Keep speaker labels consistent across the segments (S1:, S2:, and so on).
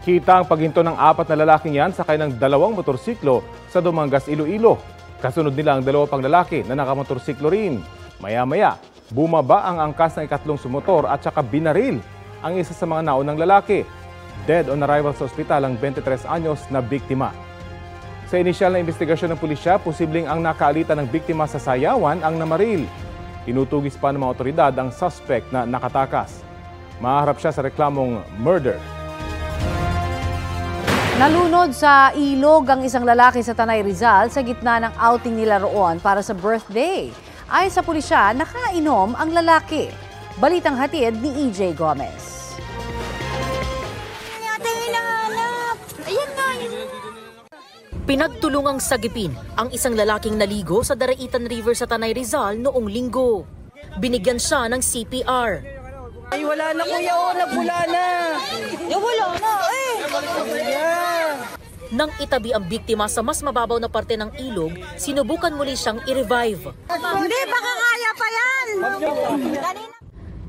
S1: Kita ang paghinto ng 4 na lalaking yan sakay ng 2 motorsiklo sa Dumangas, Iloilo. Kasunod nila ang 2 pang lalaki na nakamotorsiklo rin. Maya-maya, bumaba ang angkas ng ikatlong sumotor at saka binaril ang isa sa mga naunang lalaki. Dead on arrival sa ospital ang 23 anyos na biktima. Sa inisyal na investigasyon ng pulisya, posibleng ang nakaalitan ng biktima sa sayawan ang namaril. Tinutugis pa ng mga otoridad ang suspect na nakatakas. Maharap siya sa reklamong murder.
S2: Nalunod sa ilog ang isang lalaki sa Tanay Rizal sa gitna ng outing nila roon para sa birthday. Ayon sa pulisya, nakainom ang lalaki. Balitang hatid ni EJ Gomez.
S3: Pinagtulungang sagipin ang isang lalaking naligo sa Daraitan River sa Tanay Rizal noong linggo. Binigyan siya ng CPR.
S4: Ay, wala na kuya, nagwala na. Wala na,
S3: Nang itabi ang biktima sa mas mababaw na parte ng ilog, sinubukan muli siyang i-revive.
S4: Hindi, baka kaya pa yan.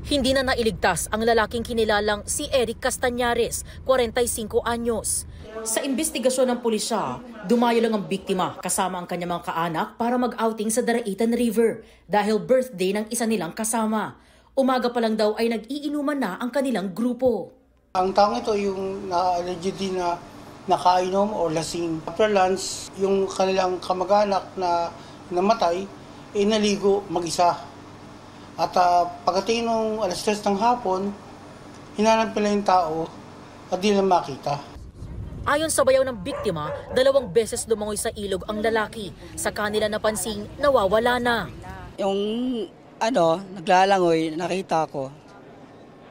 S3: Hindi na nailigtas ang lalaking kinilalang si Eric Castañares, 45 anyos. Sa investigasyon ng pulisya, dumayo lang ang biktima kasama ang kanyang mga kaanak para mag-outing sa Daraitan River dahil birthday ng isa nilang kasama. Umaga pa lang daw ay nag-iinuman na ang kanilang grupo.
S5: Ang taong ito yung allegedly na nakainom o lasing. After lunch, yung kanilang kamag-anak na namatay, naligo mag-isa. At pagdating ng alas 3 ng hapon, hinanap nila yung tao at di na makita.
S3: Ayon sa bayaw ng biktima, 2 beses lumangoy sa ilog ang lalaki. Sa kanila napansing nawawala na.
S6: Yung naglalangoy, nakita ko.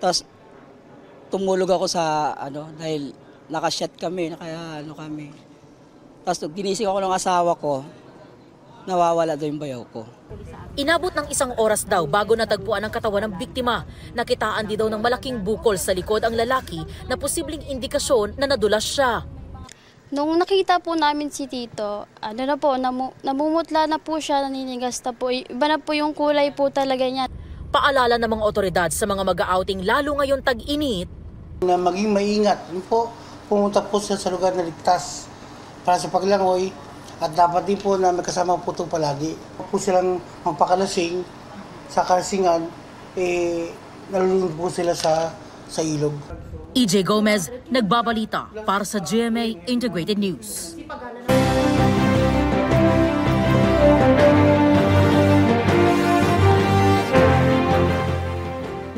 S6: Tapos tumulog ako sa dahil nakasyat kami, kami. Tapos ginising ako ng asawa ko, nawawala daw yung bayaw ko.
S3: Inabot ng 1 oras daw bago natagpuan ang katawan ng biktima. Nakitaan din daw ng malaking bukol sa likod ang lalaki na posibleng indikasyon na nadulas siya.
S7: Nung nakita po namin si Tito, namumutla na po siya, naninigas na po. Iba na po yung kulay po talaga niya.
S3: Paalala ng mga otoridad sa mga mag-outing lalo ngayon tag-init.
S5: Na maging maingat, pumunta po sa lugar na ligtas para sa paglangoy at dapat din po na may kasama po ito palagi. Po silang magpakalasing sa kalasingan, nalulunod po sila sa ilog.
S3: EJ Gomez, nagbabalita para sa GMA Integrated News.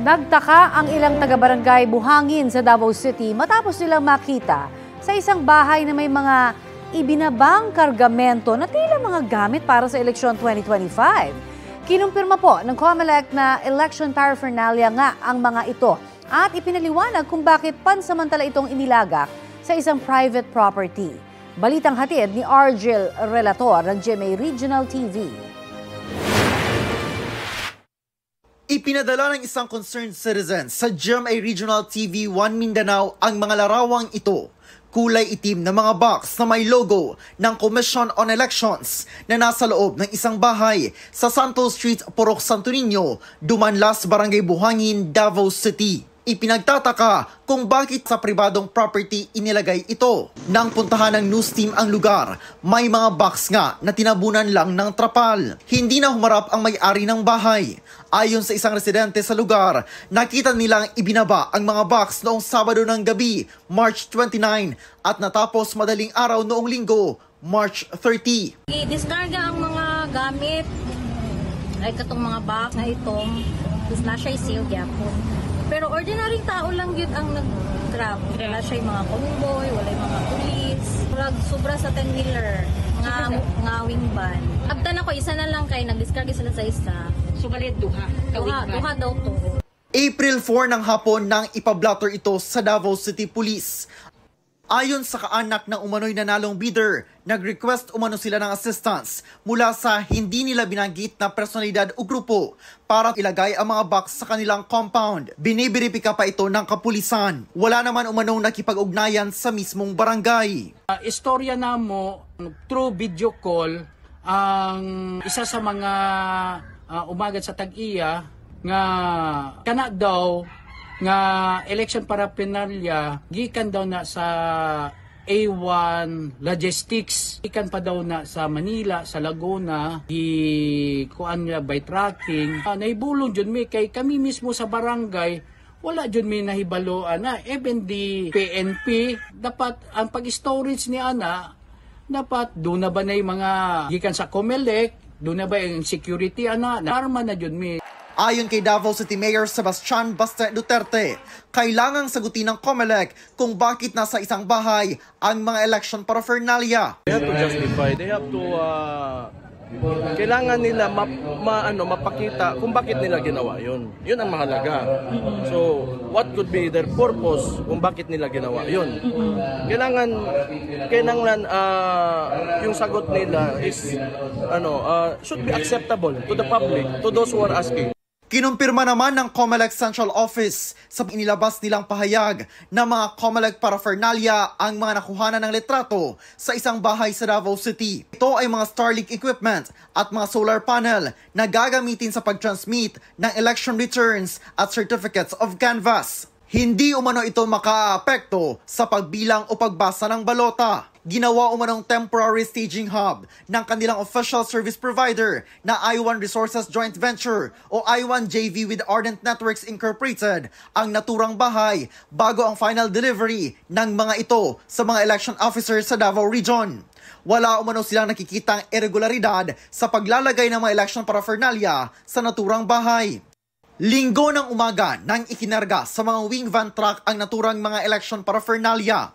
S2: Nagtaka ang ilang taga-barangay Buhangin sa Davao City matapos nilang makita sa isang bahay na may mga ibinabang kargamento na tila mga gamit para sa eleksyon 2025. Kinumpirma po ng COMELEC na election paraphernalia nga ang mga ito at ipinaliwanag kung bakit pansamantala itong inilagak sa isang private property. Balitang hatid ni Argel Relator ng GMA Regional TV.
S8: Ipinadala ng isang concerned citizen sa GMA Regional TV 1 Mindanao ang mga larawang ito. Kulay itim na mga box na may logo ng Commission on Elections na nasa loob ng isang bahay sa Santos Street, Purok Santo Niño, Dumanlas, Barangay Buhangin, Davao City. Ipinagtataka kung bakit sa pribadong property inilagay ito. Nang puntahan ng news team ang lugar, may mga box nga na tinabunan lang ng trapal. Hindi na humarap ang may-ari ng bahay. Ayon sa isang residente sa lugar, nakita nilang ibinaba ang mga box noong Sabado ng gabi, March 29, at natapos madaling araw noong Linggo, March 30.
S9: I-discarga ang mga gamit, ay katong mga box na itong, is na siya i-seal gyapon. Pero ordinaryong tao lang yun ang nag-grab. Wala siya yung mga convoy, wala yung mga police. Sobra sa 10-wheeler, nga wing van. Abtan ako, isa na lang kayo, nag-discard sila sa isa.
S4: Subalit duha
S9: daw to.
S8: April 4 ng hapon nang ipablatter ito sa Davao City Police. Ayon sa kaanak ng umano'y nanalong bidder, nag-request umano sila ng assistance mula sa hindi nila binanggit na personalidad o grupo para ilagay ang mga box sa kanilang compound. Binibiripika pa ito ng kapulisan. Wala naman umanong nakipag-ugnayan sa mismong barangay.
S10: Istorya na mo, through video call, ang isa sa mga umagad sa tag-iya nga kana daw nga election paraphernalia gikan daw na sa A1 Logistics, gikan pa daw na sa Manila, sa Laguna, kuan niya by tracking. Naibulong jud mi kay kami mismo sa barangay, wala jud mi nahibaloan na even the PNP dapat ang pag-storage ni ana dapat doon na ba na yung mga gikan sa COMELEC, doon na ba yung security ana, arma na jud mi.
S8: Ayon kay Davao City Mayor Sebastian Baste Duterte, kailangang sagutin ng COMELEC kung bakit nasa isang bahay ang mga election paraphernalia.
S11: They have to justify, they have to kailangan nila mapakita kung bakit nila ginawa yun. Yun ang mahalaga. So, what could be their purpose kung bakit nila ginawa yun? Kailangan yung sagot nila is should be acceptable to the public, to those who are asking.
S8: Kinumpirma naman ng COMELEC Central Office sa inilabas nilang pahayag na mga COMELEC paraphernalia ang mga nakuhanan ng litrato sa isang bahay sa Davao City. Ito ay mga Starlink equipment at mga solar panel na gagamitin sa pag-transmit ng election returns at certificates of canvass. Hindi umano ito makaapekto sa pagbilang o pagbasa ng balota. Ginawa umanong temporary staging hub ng kanilang official service provider na I1 Resources Joint Venture o I1 JV with Ardent Networks Incorporated ang naturang bahay bago ang final delivery ng mga ito sa mga election officers sa Davao Region. Wala umano silang nakikitang irregularidad sa paglalagay ng mga election paraphernalia sa naturang bahay. Linggo ng umaga nang ikinarga sa mga wing van truck ang naturang mga election paraphernalia.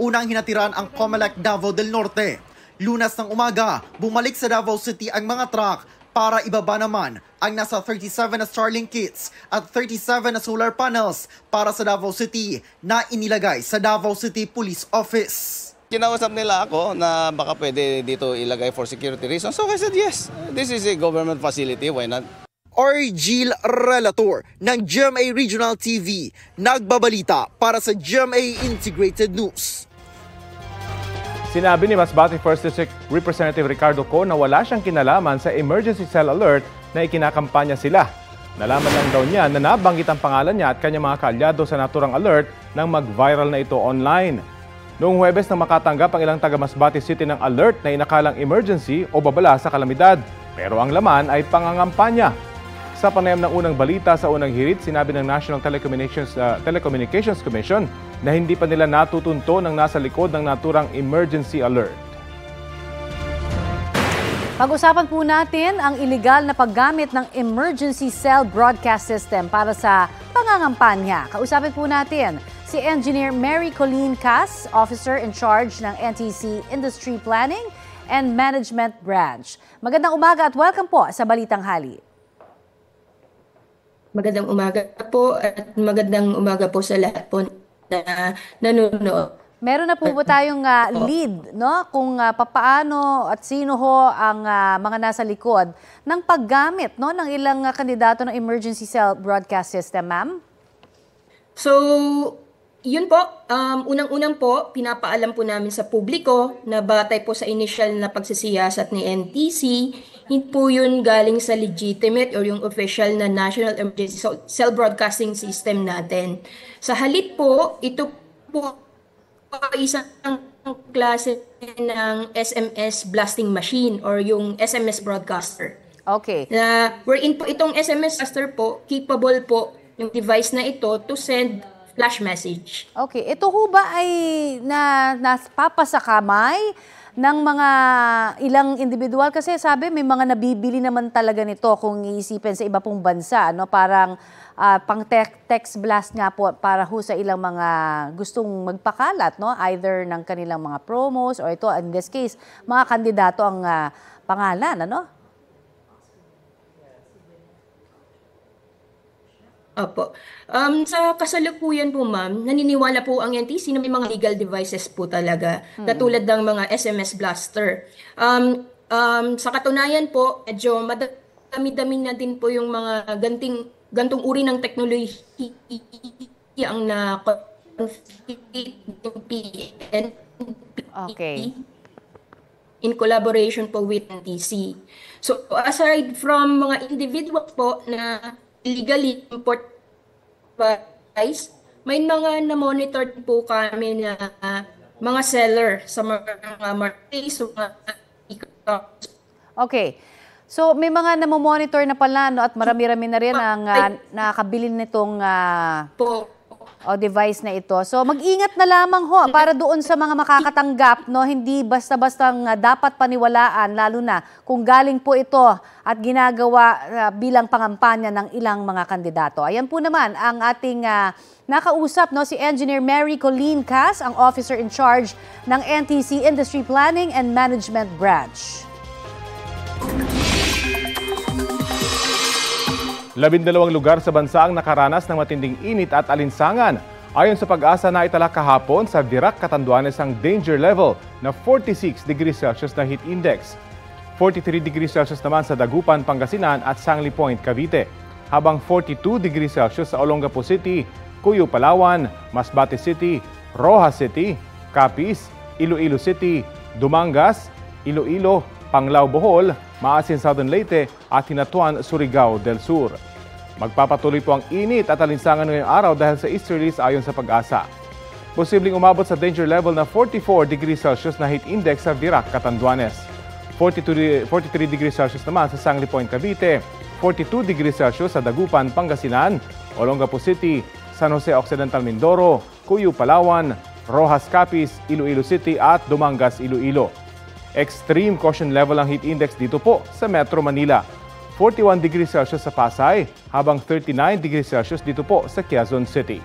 S8: Unang hinatiran ang COMELEC Davao del Norte. Lunas ng umaga, bumalik sa Davao City ang mga truck para ibaba naman ang nasa 37 na Starlink kits at 37 na solar panels para sa Davao City na inilagay sa Davao City Police Office.
S11: Kinausap nila ako na baka pwede dito ilagay for security reasons. So I said yes, this is a government facility, why not?
S8: Orgil Relator ng GMA Regional TV, nagbabalita para sa GMA Integrated News.
S1: Sinabi ni Masbate 1st District Representative Ricardo Co na wala siyang kinalaman sa emergency cell alert na ikinakampanya sila. Nalaman lang daw niya na nabanggit ang pangalan niya at kanyang mga kaalyado sa naturang alert nang mag-viral na ito online. Noong Huwebes na makatanggap ang ilang taga Masbate City ng alert na inakalang emergency o babala sa kalamidad. Pero ang laman ay pangangampanya. Sa panayam ng unang balita sa unang hirit, sinabi ng National Telecommunications Commission na hindi pa nila natutunto ng nasa likod ng naturang emergency alert.
S2: Pag-usapan po natin ang iligal na paggamit ng emergency cell broadcast system para sa pangangampanya. Kausapin po natin si Engineer Mary Colleen Cas, Officer in Charge ng NTC Industry Planning and Management Branch. Magandang umaga at welcome po sa Balitang Hali.
S12: Magandang umaga po at magandang umaga po sa lahat po na nanonood.
S2: Meron na po ba tayong lead, no? Kung papaano at sino ho ang mga nasa likod ng paggamit, no, ng ilang kandidato ng emergency cell broadcast system, ma'am?
S12: So, yun po, unang-unang po, pinapaalam po namin sa publiko na batay po sa initial na pagsisiyasat ni NTC, hindi po yun galing sa legitimate or yung official na National Emergency Cell Broadcasting System natin. Sa halip po, ito po isang klase ng SMS blasting machine or yung SMS broadcaster.
S2: Okay.
S12: Na wherein po itong SMS broadcaster po, capable po yung device na ito to send flash message.
S2: Okay. Ito ho ba ay napapasakamay ng mga ilang individual? Kasi sabi may mga nabibili naman talaga nito kung iisipin sa iba pong bansa. No? Parang pang text blast nga po para ho sa ilang mga gustong magpakalat. No? Either ng kanilang mga promos or ito, in this case, mga kandidato ang pangalan. Ano?
S12: Opo. Sa kasalukuyan po, ma'am, naniniwala po ang NTC na may mga legal devices po talaga, katulad ng mga SMS blaster. Sa katunayan po, medyo madami-dami na din po yung mga gantong uri ng teknolohiya ang na-configurate ng PNP in collaboration po with NTC. So, aside from mga individual po na illegally import guys, may mga na-monitor po kami na mga seller sa mga marketplace, mga e-commerce.
S2: Okay. So may mga namomonitor na pala, no, at marami-rami na rin ang nakabili nitong device na ito. So mag-ingat na lamang ho para doon sa mga makakatanggap, no, hindi basta-bastang dapat paniwalaan, lalo na kung galing po ito at ginagawa bilang pangampanya ng ilang mga kandidato. Ayan po naman ang ating nakausap, no, si Engineer Mary Colleen Cas, ang Officer in Charge ng NTC Industry Planning and Management Branch.
S1: 12 lugar sa bansa ang nakaranas ng matinding init at alinsangan. Ayon sa Pag-asa, na itala kahapon sa Virac, Catanduanes ang danger level na 46 degrees Celsius na heat index. 43 degrees Celsius naman sa Dagupan, Pangasinan at Sangli Point, Cavite. Habang 42 degrees Celsius sa Olongapo City, Cuyo, Palawan, Masbate City, Rojas City, Capiz, Iloilo City, Dumangas, Iloilo, Panglao, Bohol, Maasin, Southern Leyte at Hinatuan, Surigao del Sur. Magpapatuloy po ang init at alinsangan ngayong araw dahil sa easterlies ayon sa Pag-asa. Posibleng umabot sa danger level na 44 degrees Celsius na heat index sa Virac, Catanduanes. 43 degrees Celsius naman sa Sangli Point, Cavite. 42 degrees Celsius sa Dagupan, Pangasinan, Olongapo City, San Jose Occidental, Mindoro, Cuyo, Palawan, Rojas, Capiz, Iloilo City at Dumangas, Iloilo. Extreme caution level ang heat index dito po sa Metro Manila. 41 degrees Celsius sa Pasay, habang 39 degrees Celsius dito po sa Quezon City.